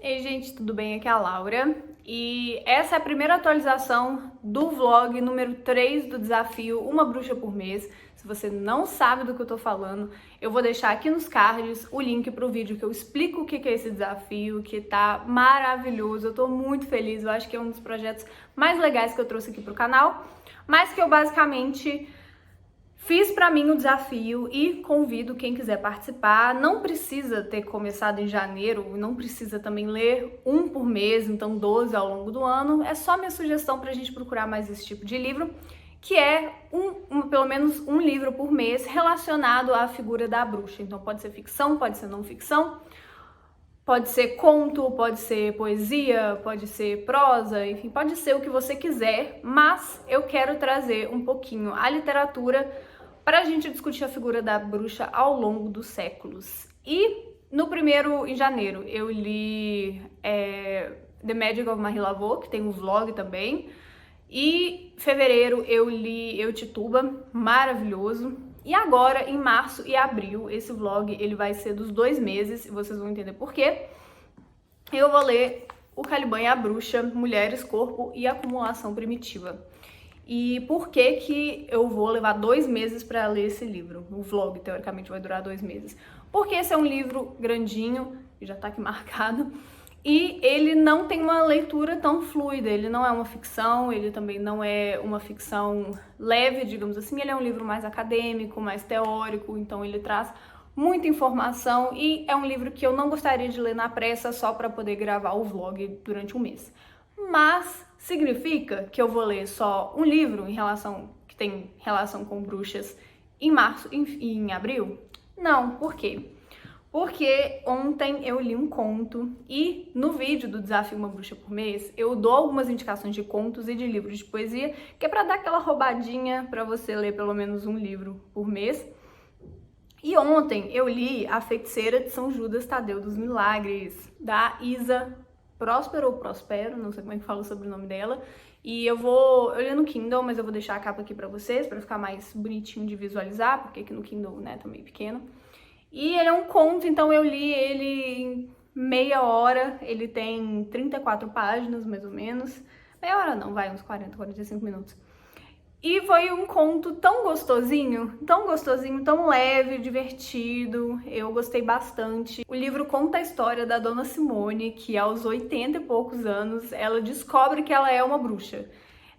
Ei, gente, tudo bem? Aqui é a Laura e essa é a primeira atualização do vlog número 3 do desafio Uma Bruxa por Mês. Se você não sabe do que eu tô falando, eu vou deixar aqui nos cards o link pro vídeo que eu explico o que é esse desafio, que tá maravilhoso. Eu tô muito feliz, eu acho que é um dos projetos mais legais que eu trouxe aqui pro canal, mas que eu basicamente fiz pra mim o desafio e convido quem quiser participar. Não precisa ter começado em janeiro, não precisa também ler um por mês, então 12 ao longo do ano. É só minha sugestão pra gente procurar mais esse tipo de livro, que é pelo menos um livro por mês relacionado à figura da bruxa. Então pode ser ficção, pode ser não ficção, pode ser conto, pode ser poesia, pode ser prosa, enfim, pode ser o que você quiser, mas eu quero trazer um pouquinho a literatura para a gente discutir a figura da bruxa ao longo dos séculos. E no primeiro, em janeiro, eu li The Magic of Marie Laveau, que tem um vlog também. E em fevereiro eu li Eu, Tituba, maravilhoso. E agora, em março e abril, esse vlog ele vai ser dos 2 meses, e vocês vão entender por quê. Eu vou ler O Caliban e a Bruxa, Mulheres, Corpo e Acumulação Primitiva. E por que que eu vou levar 2 meses para ler esse livro? O vlog, teoricamente, vai durar 2 meses. Porque esse é um livro grandinho, já tá aqui marcado, e ele não tem uma leitura tão fluida, ele não é uma ficção, ele também não é uma ficção leve, digamos assim, ele é um livro mais acadêmico, mais teórico, então ele traz muita informação e é um livro que eu não gostaria de ler na pressa só para poder gravar o vlog durante um mês. Mas significa que eu vou ler só um livro que tem relação com bruxas em março e em abril? Não, por quê? Porque ontem eu li um conto e no vídeo do Desafio Uma Bruxa por Mês eu dou algumas indicações de contos e de livros de poesia, que é para dar aquela roubadinha para você ler pelo menos um livro por mês. E ontem eu li A Feiticeira de São Judas Tadeu dos Milagres, da Isa Próspero ou Prospero, não sei como é que fala sobre o nome dela. E eu li no Kindle, mas eu vou deixar a capa aqui pra vocês, pra ficar mais bonitinho de visualizar, porque aqui no Kindle, né, tá meio pequeno. E ele é um conto, então eu li ele em meia hora, ele tem 34 páginas, mais ou menos. Meia hora não, vai uns 40, 45 minutos. E foi um conto tão gostosinho, tão leve, divertido, eu gostei bastante. O livro conta a história da Dona Simone, que aos 80 e poucos anos, ela descobre que ela é uma bruxa.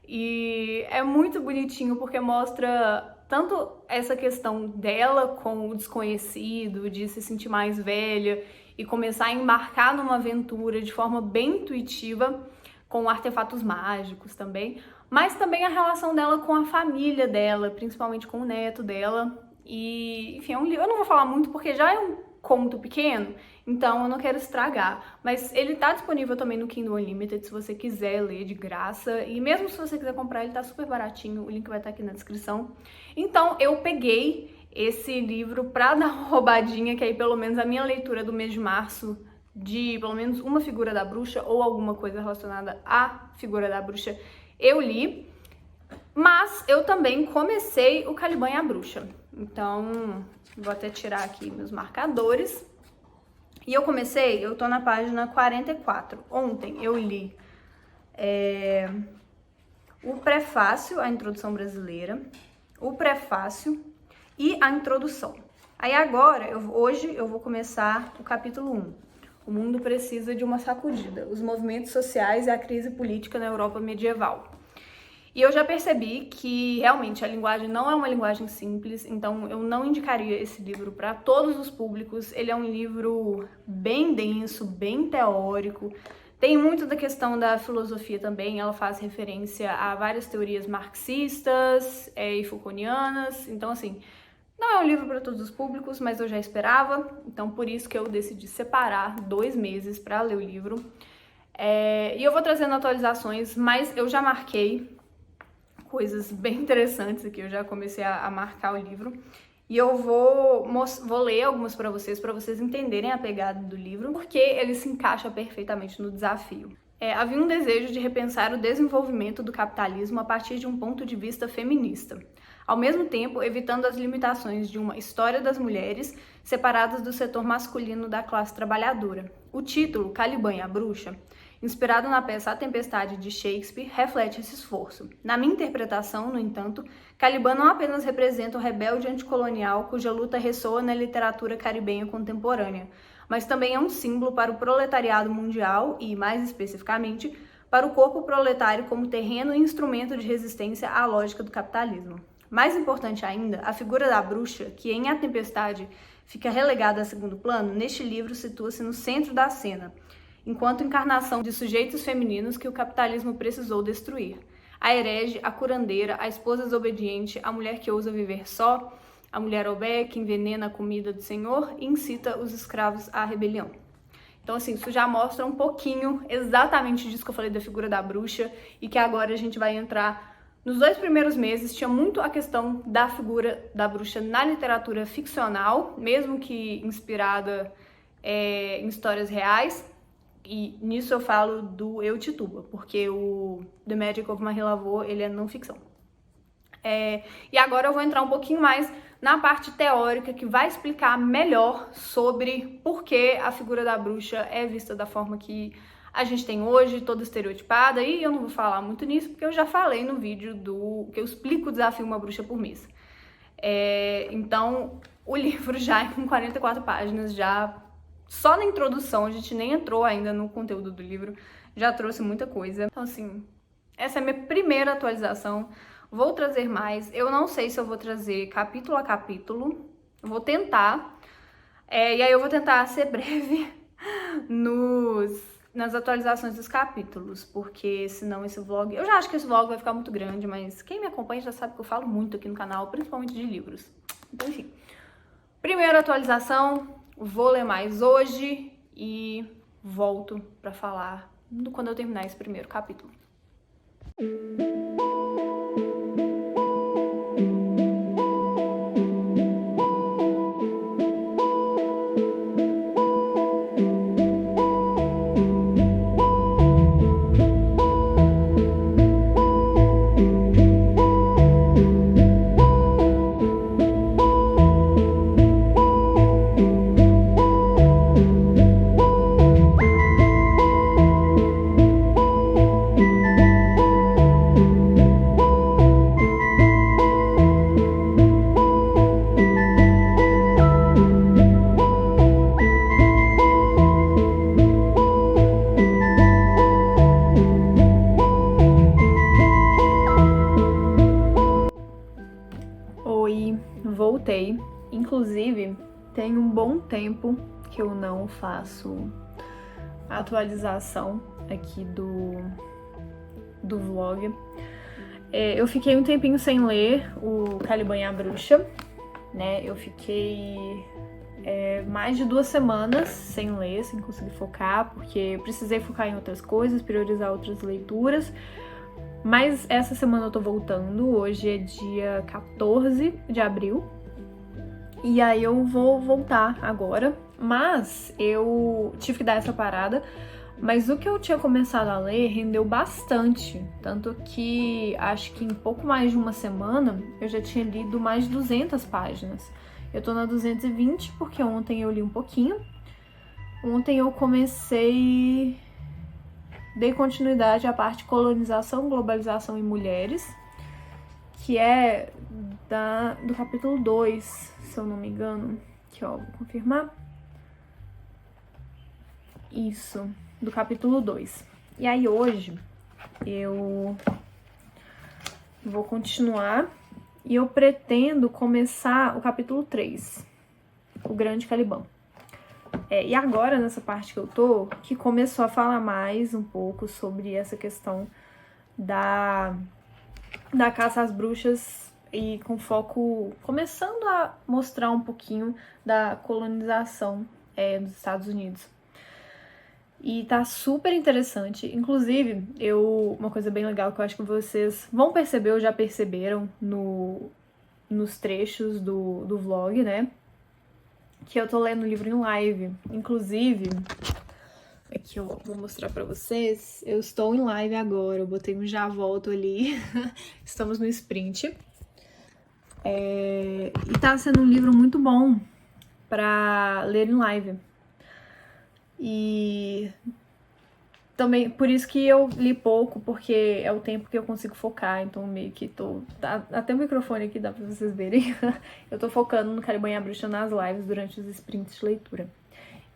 E é muito bonitinho porque mostra tanto essa questão dela com o desconhecido, de se sentir mais velha e começar a embarcar numa aventura de forma bem intuitiva, com artefatos mágicos também, mas também a relação dela com a família dela, principalmente com o neto dela. E, enfim, é um livro, eu não vou falar muito porque já é um conto pequeno, então eu não quero estragar, mas ele tá disponível também no Kindle Unlimited se você quiser ler de graça, e mesmo se você quiser comprar ele tá super baratinho, o link vai estar aqui na descrição. Então eu peguei esse livro pra dar uma roubadinha, que aí pelo menos a minha leitura do mês de março de pelo menos uma figura da bruxa ou alguma coisa relacionada à figura da bruxa eu li, mas eu também comecei O Caliban e a Bruxa. Então, vou até tirar aqui meus marcadores. E eu tô na página 44. Ontem eu li o prefácio, a introdução brasileira, o prefácio e a introdução. Aí agora, hoje eu vou começar o capítulo 1. O mundo precisa de uma sacudida. Os movimentos sociais e a crise política na Europa medieval. E eu já percebi que realmente a linguagem não é uma linguagem simples, então eu não indicaria esse livro para todos os públicos. Ele é um livro bem denso, bem teórico. Tem muito da questão da filosofia também, ela faz referência a várias teorias marxistas e Foucaultianas. Então, assim, não é um livro para todos os públicos, mas eu já esperava, então por isso que eu decidi separar 2 meses para ler o livro. E eu vou trazendo atualizações, mas eu já marquei coisas bem interessantes aqui, eu já comecei a marcar o livro. E eu vou ler algumas para vocês entenderem a pegada do livro, porque ele se encaixa perfeitamente no desafio. Havia um desejo de repensar o desenvolvimento do capitalismo a partir de um ponto de vista feminista, ao mesmo tempo evitando as limitações de uma história das mulheres separadas do setor masculino da classe trabalhadora. O título, Caliban e a Bruxa, inspirado na peça A Tempestade de Shakespeare, reflete esse esforço. Na minha interpretação, no entanto, Caliban não apenas representa o rebelde anticolonial cuja luta ressoa na literatura caribenha contemporânea, mas também é um símbolo para o proletariado mundial e, mais especificamente, para o corpo proletário como terreno e instrumento de resistência à lógica do capitalismo. Mais importante ainda, a figura da bruxa, que em A Tempestade fica relegada a segundo plano, neste livro situa-se no centro da cena, enquanto encarnação de sujeitos femininos que o capitalismo precisou destruir. A herege, a curandeira, a esposa desobediente, a mulher que ousa viver só, a mulher obé que envenena a comida do Senhor e incita os escravos à rebelião. Então, assim, isso já mostra um pouquinho exatamente disso que eu falei da figura da bruxa e que agora a gente vai entrar. Nos 2 primeiros meses tinha muito a questão da figura da bruxa na literatura ficcional, mesmo que inspirada em histórias reais. E nisso eu falo do Eu Tituba, porque o The Magic of Marie Laveau, ele é não ficção. E agora eu vou entrar um pouquinho mais na parte teórica, que vai explicar melhor sobre por que a figura da bruxa é vista da forma que a gente tem hoje, toda estereotipada, e eu não vou falar muito nisso, porque eu já falei no vídeo que eu explico o desafio Uma Bruxa por Mês. Então, o livro já é com 44 páginas, já só na introdução, a gente nem entrou ainda no conteúdo do livro, já trouxe muita coisa. Então, assim, essa é a minha primeira atualização. Vou trazer mais. Eu não sei se eu vou trazer capítulo a capítulo. Eu vou tentar. E aí eu vou tentar ser breve nas atualizações dos capítulos, porque senão esse vlog... Eu já acho que esse vlog vai ficar muito grande, mas quem me acompanha já sabe que eu falo muito aqui no canal, principalmente de livros. Então, enfim. Primeira atualização, vou ler mais hoje e volto pra falar quando eu terminar esse primeiro capítulo. Voltei, inclusive tem um bom tempo que eu não faço atualização aqui do vlog. Eu fiquei um tempinho sem ler o Caliban e a Bruxa, né? Eu fiquei mais de 2 semanas sem ler, sem conseguir focar, porque precisei focar em outras coisas, priorizar outras leituras. Mas essa semana eu tô voltando, hoje é dia 14 de abril, e aí eu vou voltar agora, mas eu tive que dar essa parada, mas o que eu tinha começado a ler rendeu bastante, tanto que acho que em pouco mais de uma semana eu já tinha lido mais de 200 páginas. Eu tô na 220 porque ontem eu li um pouquinho, ontem eu dei continuidade à parte colonização, globalização e mulheres, que é do capítulo 2, se eu não me engano. Aqui, ó, vou confirmar. Isso, do capítulo 2. E aí hoje eu vou continuar e eu pretendo começar o capítulo 3, o Grande Caliban. E agora, nessa parte que eu tô, que começou a falar mais um pouco sobre essa questão da caça às bruxas e com foco, começando a mostrar um pouquinho da colonização dos Estados Unidos. E tá super interessante. Inclusive, uma coisa bem legal que eu acho que vocês vão perceber ou já perceberam nos trechos do vlog, né? Que eu tô lendo o livro em live. Inclusive, aqui eu vou mostrar pra vocês. Eu estou em live agora, eu botei um já volto ali. Estamos no sprint. E tá sendo um livro muito bom pra ler em live. E também por isso que eu li pouco, porque é o tempo que eu consigo focar, então meio que até o microfone aqui dá pra vocês verem. Eu tô focando no Calibanha Bruxa nas lives durante os sprints de leitura.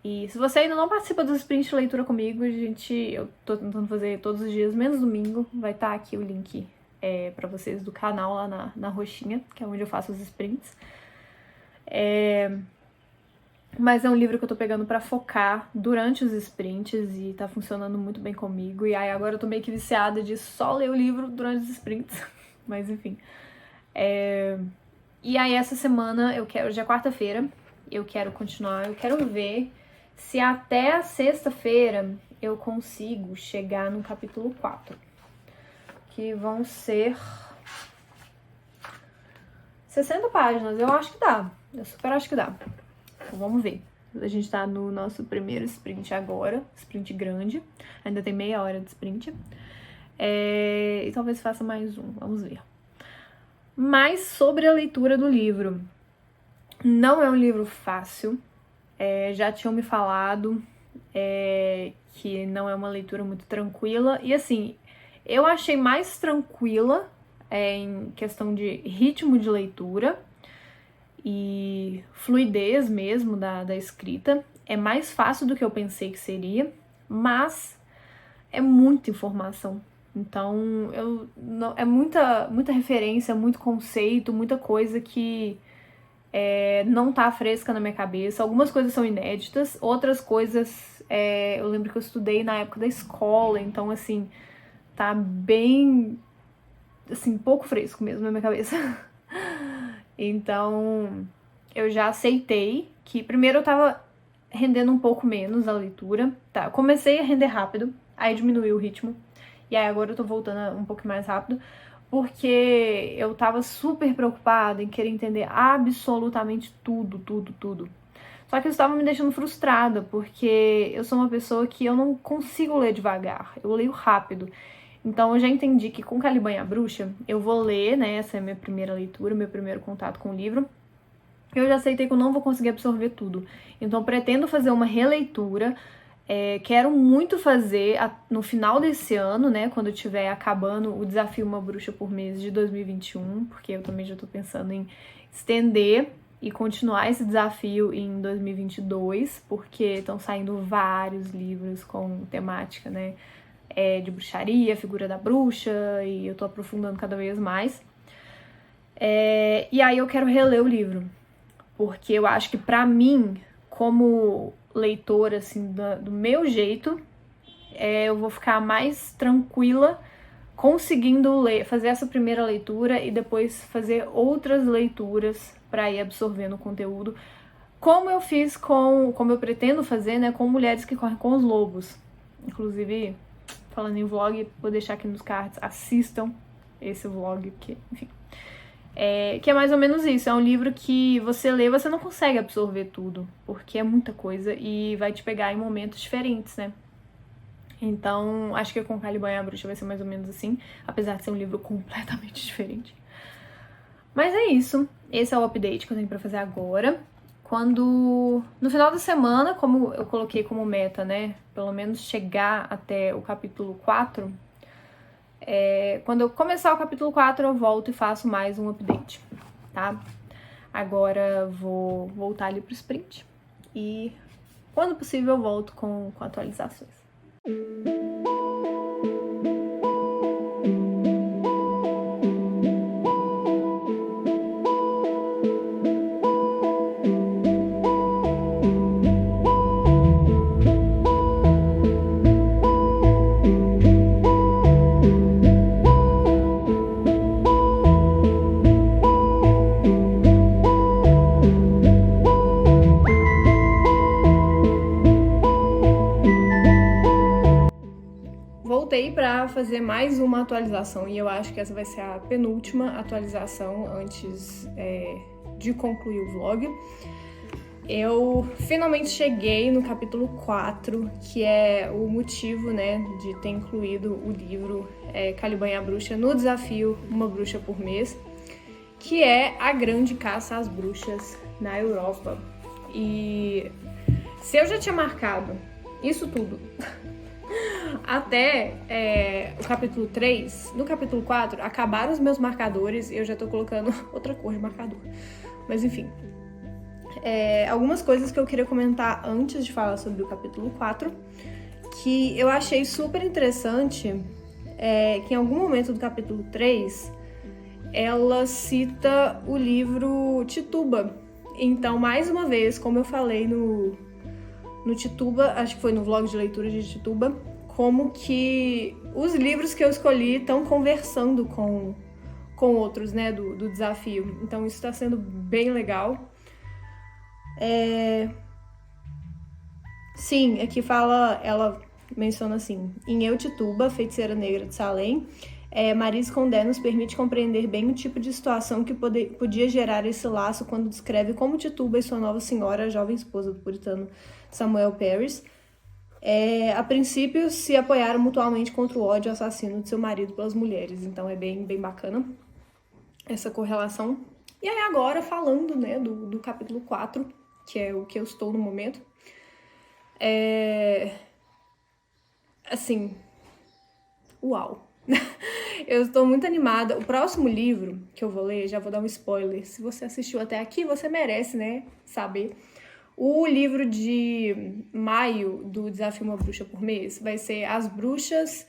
E se você ainda não participa dos sprints de leitura comigo, eu tô tentando fazer todos os dias, menos domingo. Vai estar aqui o link pra vocês do canal lá na roxinha, que é onde eu faço os sprints. Mas é um livro que eu tô pegando pra focar durante os sprints e tá funcionando muito bem comigo. E aí agora eu tô meio que viciada de só ler o livro durante os sprints. Mas enfim. E aí essa semana, hoje é quarta-feira, eu quero continuar, eu quero ver se até a sexta-feira eu consigo chegar no capítulo 4. Que vão ser 60 páginas, eu acho que dá. Eu super acho que dá. Então vamos ver. A gente tá no nosso primeiro sprint agora, sprint grande. Ainda tem meia hora de sprint. E talvez faça mais um, vamos ver. Mas sobre a leitura do livro. Não é um livro fácil. Já tinham me falado que não é uma leitura muito tranquila. E assim, eu achei mais tranquila em questão de ritmo de leitura e fluidez mesmo da escrita. É mais fácil do que eu pensei que seria, mas é muita informação. Então, é muita referência, muito conceito, muita coisa que não tá fresca na minha cabeça. Algumas coisas são inéditas, outras coisas eu lembro que eu estudei na época da escola, então assim, tá bem, assim, pouco fresco mesmo na minha cabeça. Então, eu já aceitei que primeiro eu tava rendendo um pouco menos a leitura, tá? Comecei a render rápido, aí diminuiu o ritmo, e aí agora eu tô voltando um pouco mais rápido, porque eu tava super preocupada em querer entender absolutamente tudo. Só que isso tava me deixando frustrada, porque eu sou uma pessoa que eu não consigo ler devagar, eu leio rápido. Então eu já entendi que com Calibanha Bruxa eu vou ler, né, essa é a minha primeira leitura, meu primeiro contato com o livro. Eu já aceitei que eu não vou conseguir absorver tudo. Então pretendo fazer uma releitura, quero muito fazer no final desse ano, né, quando eu estiver acabando o desafio Uma Bruxa por Mês de 2021, porque eu também já tô pensando em estender e continuar esse desafio em 2022, porque estão saindo vários livros com temática, né, de bruxaria, figura da bruxa, e eu tô aprofundando cada vez mais. E aí eu quero reler o livro, porque eu acho que pra mim, como leitora, assim, do meu jeito, eu vou ficar mais tranquila conseguindo fazer essa primeira leitura e depois fazer outras leituras pra ir absorvendo o conteúdo, como eu pretendo fazer, né, com Mulheres que Correm com os Lobos. Inclusive, falando em vlog, vou deixar aqui nos cards, assistam esse vlog, que, enfim. Que é mais ou menos isso, é um livro que você lê, você não consegue absorver tudo, porque é muita coisa e vai te pegar em momentos diferentes, né? Então, acho que com Calibanha Bruxa vai ser mais ou menos assim, apesar de ser um livro completamente diferente. Mas é isso, esse é o update que eu tenho pra fazer agora. No final da semana, como eu coloquei como meta, né, pelo menos chegar até o capítulo 4, quando eu começar o capítulo 4, eu volto e faço mais um update, tá? Agora vou voltar ali pro sprint e, quando possível, eu volto com atualizações. Voltei para fazer mais uma atualização e eu acho que essa vai ser a penúltima atualização antes de concluir o vlog. Eu finalmente cheguei no capítulo 4, que é o motivo, né, de ter incluído o livro Calibanha Bruxa no desafio Uma Bruxa por Mês, que é a grande caça às bruxas na Europa. E se eu já tinha marcado isso tudo. Até o capítulo 3, no capítulo 4, acabaram os meus marcadores e eu já tô colocando outra cor de marcador. Mas enfim, algumas coisas que eu queria comentar antes de falar sobre o capítulo 4, que eu achei super interessante, que em algum momento do capítulo 3, ela cita o livro Tituba. Então, mais uma vez, como eu falei no Tituba, acho que foi no vlog de leitura de Tituba, como que os livros que eu escolhi estão conversando com outros, né, do desafio. Então isso está sendo bem legal. Sim, aqui ela menciona assim: em Eu, Tituba, Feiticeira Negra de Salem, Maryse Condé nos permite compreender bem o tipo de situação que podia gerar esse laço quando descreve como Tituba e sua nova senhora, a jovem esposa do puritano Samuel Parris, a princípio se apoiaram mutuamente contra o ódio assassino de seu marido pelas mulheres. Então é bem, bem bacana essa correlação. E aí agora falando, né, do capítulo 4, que é o que eu estou no momento, assim, uau! Eu estou muito animada. O próximo livro que eu vou ler, já vou dar um spoiler, se você assistiu até aqui, você merece, né, saber. O livro de maio do Desafio Uma Bruxa por Mês vai ser As Bruxas,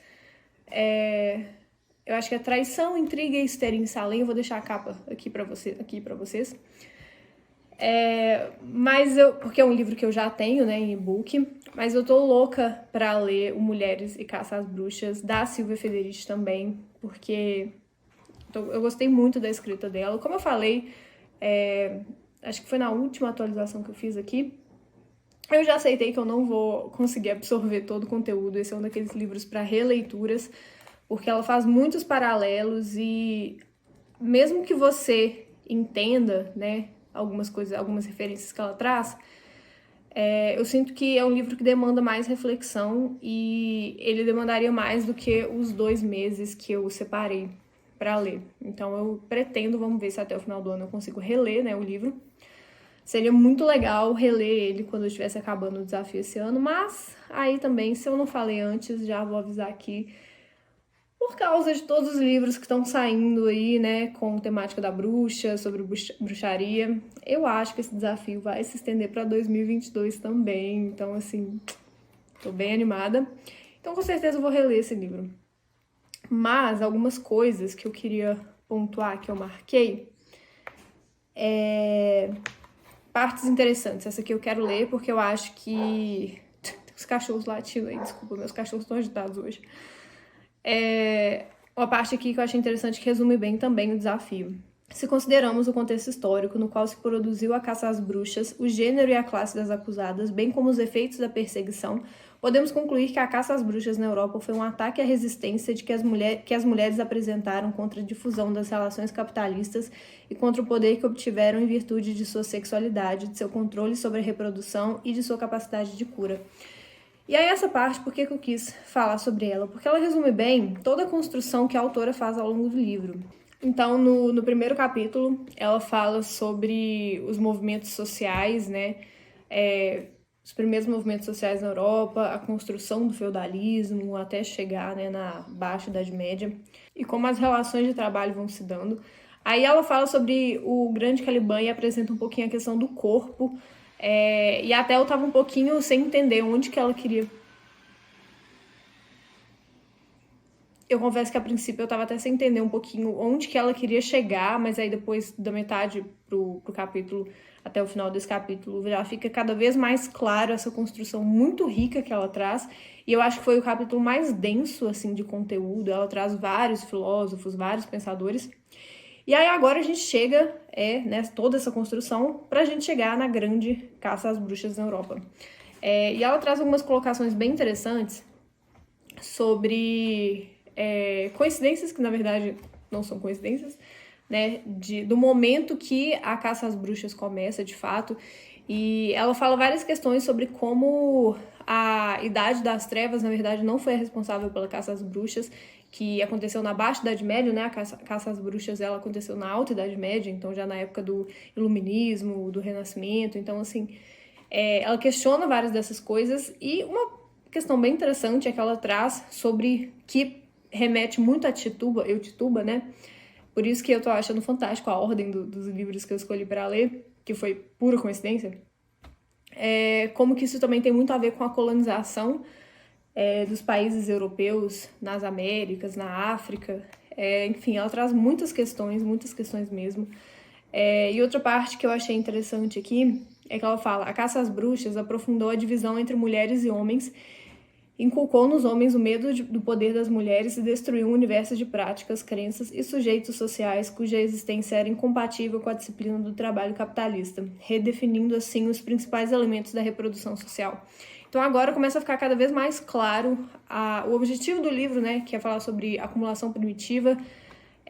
eu acho que é Traição, Intriga e Histeria em Salem. Eu vou deixar a capa aqui pra vocês. Porque é um livro que eu já tenho, né, em e-book, mas eu tô louca pra ler o Mulheres e Caça às Bruxas, da Silvia Federici também, porque eu gostei muito da escrita dela. Como eu falei, acho que foi na última atualização que eu fiz aqui, eu já aceitei que eu não vou conseguir absorver todo o conteúdo. Esse é um daqueles livros para releituras, porque ela faz muitos paralelos e mesmo que você entenda, né, algumas coisas, algumas referências que ela traz, eu sinto que é um livro que demanda mais reflexão e ele demandaria mais do que os 2 meses que eu separei para ler. Então eu pretendo, vamos ver se até o final do ano eu consigo reler, né, o livro. Seria muito legal reler ele quando eu estivesse acabando o desafio esse ano, mas aí também, se eu não falei antes, já vou avisar aqui, por causa de todos os livros que estão saindo aí, né, com temática da bruxa, sobre bruxaria, eu acho que esse desafio vai se estender para 2022 também. Então, assim, tô bem animada. Então, com certeza eu vou reler esse livro. Mas algumas coisas que eu queria pontuar, que eu marquei, partes interessantes. Essa aqui eu quero ler porque eu acho que... Os cachorros latindo aí, desculpa, meus cachorros estão agitados hoje. Uma parte aqui que eu achei interessante, que resume bem também o desafio. Se consideramos o contexto histórico no qual se produziu a caça às bruxas, o gênero e a classe das acusadas, bem como os efeitos da perseguição, podemos concluir que a caça às bruxas na Europa foi um ataque à resistência que as mulheres apresentaram contra a difusão das relações capitalistas e contra o poder que obtiveram em virtude de sua sexualidade, de seu controle sobre a reprodução e de sua capacidade de cura. E aí essa parte, por que eu quis falar sobre ela? Porque ela resume bem toda a construção que a autora faz ao longo do livro. Então, no primeiro capítulo, ela fala sobre os movimentos sociais, né? Os primeiros movimentos sociais na Europa, a construção do feudalismo, até chegar, né, na Baixa Idade Média, e como as relações de trabalho vão se dando. Aí ela fala sobre o Grande Caliban e apresenta um pouquinho a questão do corpo, e até eu tava um pouquinho sem entender onde que ela queria... Eu confesso que a princípio eu tava até sem entender um pouquinho onde que ela queria chegar, mas aí depois da metade pro capítulo, até o final desse capítulo, já fica cada vez mais claro essa construção muito rica que ela traz. E eu acho que foi o capítulo mais denso, assim, de conteúdo. Ela traz vários filósofos, vários pensadores. E aí agora a gente chega, né, toda essa construção, pra gente chegar na grande caça às bruxas na Europa. E ela traz algumas colocações bem interessantes sobre coincidências, que na verdade não são coincidências, né, do momento que a caça às bruxas começa, de fato. E ela fala várias questões sobre como a Idade das Trevas, na verdade, não foi a responsável pela caça às bruxas, que aconteceu na Baixa Idade Média, né? A caça às bruxas, ela aconteceu na Alta Idade Média, então já na época do Iluminismo, do Renascimento. Então, assim, ela questiona várias dessas coisas, e uma questão bem interessante é que ela traz sobre, que remete muito a Tituba, né? Por isso que eu tô achando fantástico a ordem dos livros que eu escolhi para ler, que foi pura coincidência. Como que isso também tem muito a ver com a colonização dos países europeus nas Américas, na África. Enfim, ela traz muitas questões mesmo. E outra parte que eu achei interessante aqui é que ela fala: a caça às bruxas aprofundou a divisão entre mulheres e homens, inculcou nos homens o medo do poder das mulheres e destruiu um universo de práticas, crenças e sujeitos sociais cuja existência era incompatível com a disciplina do trabalho capitalista, redefinindo assim os principais elementos da reprodução social. Então agora começa a ficar cada vez mais claro o objetivo do livro, né, que é falar sobre acumulação primitiva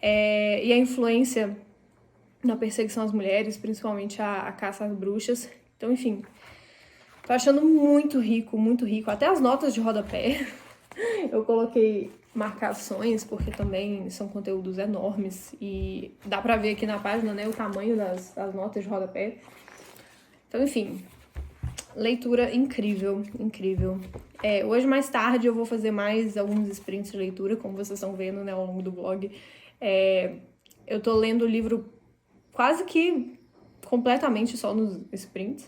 e a influência na perseguição às mulheres, principalmente a caça às bruxas. Então, enfim, tô achando muito rico, até as notas de rodapé. Eu coloquei marcações, porque também são conteúdos enormes e dá pra ver aqui na página, né, o tamanho das notas de rodapé. Então, enfim, leitura incrível. Hoje, mais tarde, eu vou fazer mais alguns sprints de leitura, como vocês estão vendo, né, ao longo do vlog. Eu tô lendo o livro quase que completamente só nos sprints,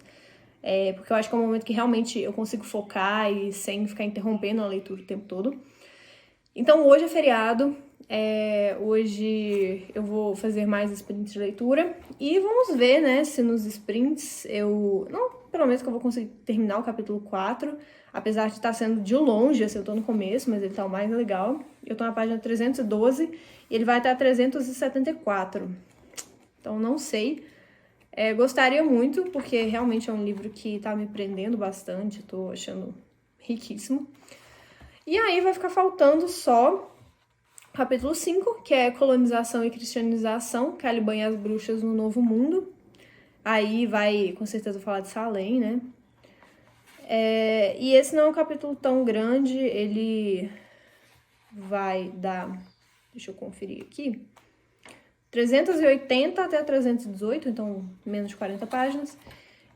porque eu acho que é um momento que realmente eu consigo focar e sem ficar interrompendo a leitura o tempo todo. Então, hoje é feriado, hoje eu vou fazer mais sprints de leitura e vamos ver, né, se nos sprints pelo menos que eu vou conseguir terminar o capítulo 4, apesar de estar sendo de longe, assim, eu tô no começo, mas ele tá o mais legal. Eu tô na página 312 e ele vai até a 374. Então, não sei. Gostaria muito, porque realmente é um livro que tá me prendendo bastante, tô achando riquíssimo. E aí vai ficar faltando só o capítulo 5, que é Colonização e Cristianização, Caliban e as Bruxas no Novo Mundo. Aí vai, com certeza, falar de Salem, né? E esse não é um capítulo tão grande, ele vai dar... Deixa eu conferir aqui. 380 até 318, então menos de 40 páginas.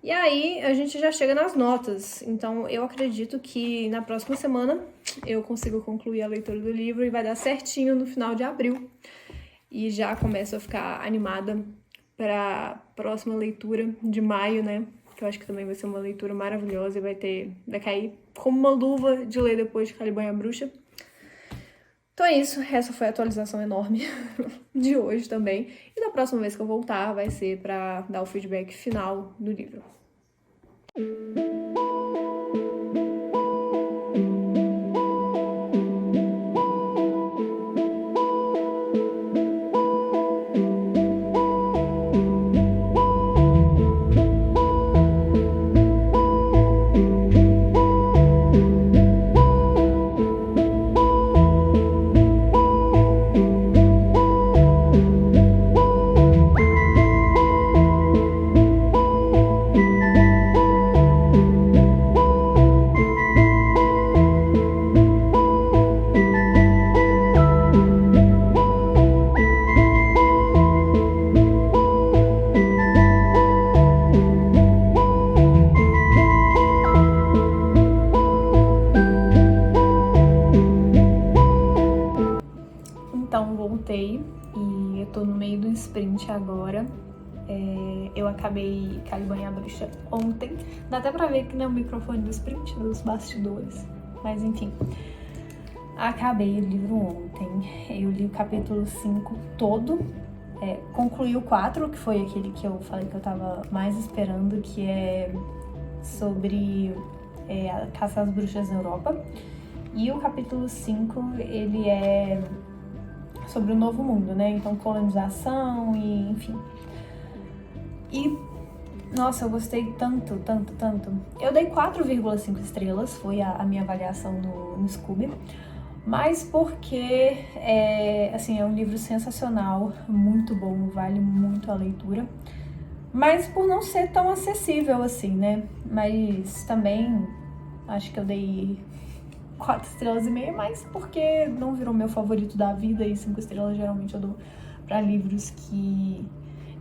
E aí a gente já chega nas notas. Então eu acredito que na próxima semana eu consigo concluir a leitura do livro e vai dar certinho no final de abril. E já começo a ficar animada para a próxima leitura de maio, né? Que eu acho que também vai ser uma leitura maravilhosa e vai cair como uma luva de ler depois de Caliban e a Bruxa. Então é isso, essa foi a atualização enorme de hoje também. E da próxima vez que eu voltar vai ser para dar o feedback final do livro. Então, voltei e eu tô no meio do sprint agora. Eu acabei Caliban e a Bruxa ontem. Dá até pra ver que não é o microfone do sprint, dos bastidores. Mas enfim, acabei o livro ontem. Eu li o capítulo 5 todo. Concluí o 4, que foi aquele que eu falei que eu tava mais esperando, que é sobre a caça às bruxas na Europa. E o capítulo 5, ele é sobre o Novo Mundo, né? Então, colonização e enfim. E, nossa, eu gostei tanto. Eu dei 4,5 estrelas, foi a minha avaliação no Scooby. Mas porque, assim, é um livro sensacional, muito bom, vale muito a leitura. Mas por não ser tão acessível assim, né? Mas também acho que eu dei 4,5 estrelas, mas porque não virou meu favorito da vida, e 5 estrelas geralmente eu dou pra livros que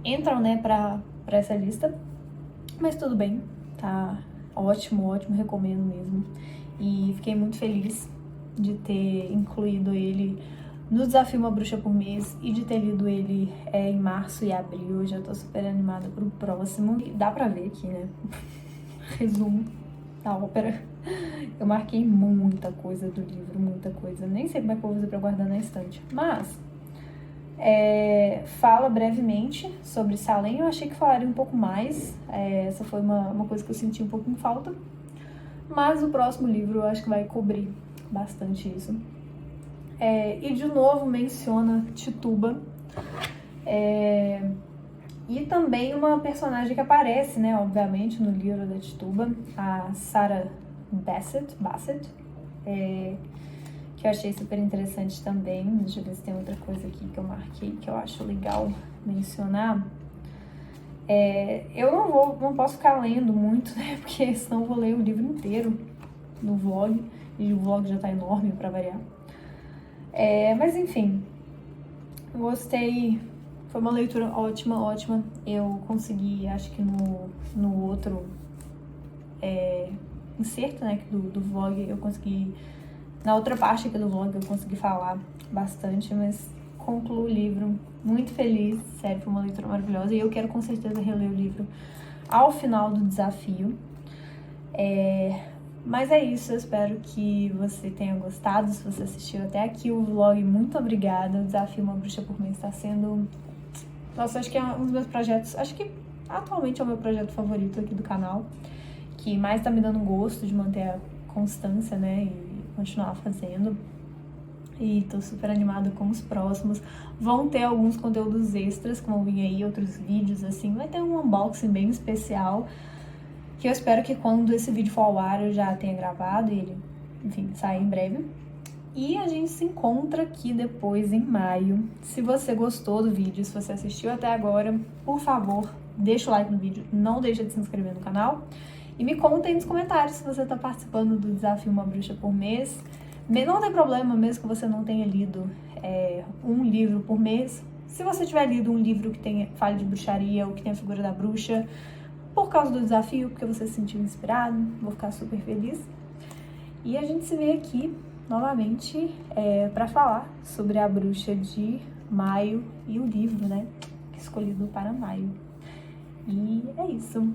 entram, né, pra essa lista. Mas tudo bem, tá ótimo, recomendo mesmo. e fiquei muito feliz de ter incluído ele no desafio Uma Bruxa por Mês e de ter lido ele em março e abril. Eu já tô super animada pro próximo. Dá pra ver aqui, né? Resumo da ópera. Eu marquei muita coisa do livro, muita coisa. Nem sei como é que eu vou fazer pra guardar na estante. Mas fala brevemente sobre Salem. Eu achei que falaria um pouco mais. Essa foi uma coisa que eu senti um pouco em falta. Mas o próximo livro eu acho que vai cobrir bastante isso. E de novo menciona Tituba. E também uma personagem que aparece, né, obviamente, no livro da Tituba, a Sarah Bassett, que eu achei super interessante também. Deixa eu ver se tem outra coisa aqui que eu marquei que eu acho legal mencionar. Eu não posso ficar lendo muito, né, porque senão eu vou ler o livro inteiro no vlog, e o vlog já tá enorme pra variar. Mas enfim, gostei, foi uma leitura ótima. Eu consegui, acho que no outro inserto, né, do vlog, eu consegui, na outra parte aqui do vlog, eu consegui falar bastante, mas concluo o livro muito feliz, sério, foi uma leitura maravilhosa, e eu quero com certeza reler o livro ao final do desafio. Mas é isso, eu espero que você tenha gostado. Se você assistiu até aqui o vlog, muito obrigada. O desafio Uma Bruxa por Mês está sendo... Nossa, acho que é um dos meus projetos... Acho que atualmente é o meu projeto favorito aqui do canal, que mais tá me dando gosto de manter a constância, né, e continuar fazendo. E tô super animada com os próximos. Vão ter alguns conteúdos extras, como vir aí, outros vídeos, assim. Vai ter um unboxing bem especial, que eu espero que quando esse vídeo for ao ar eu já tenha gravado e ele, enfim, sair em breve. E a gente se encontra aqui depois em maio. Se você gostou do vídeo, se você assistiu até agora, por favor, deixa o like no vídeo, não deixa de se inscrever no canal. E me conta aí nos comentários se você tá participando do desafio Uma Bruxa por Mês. Não tem problema, mesmo que você não tenha lido um livro por mês. Se você tiver lido um livro que fale de bruxaria ou que tenha a figura da bruxa, por causa do desafio, porque você se sentiu inspirado, vou ficar super feliz. E a gente se vê aqui novamente para falar sobre a bruxa de maio e o livro, né, escolhido para maio. E é isso.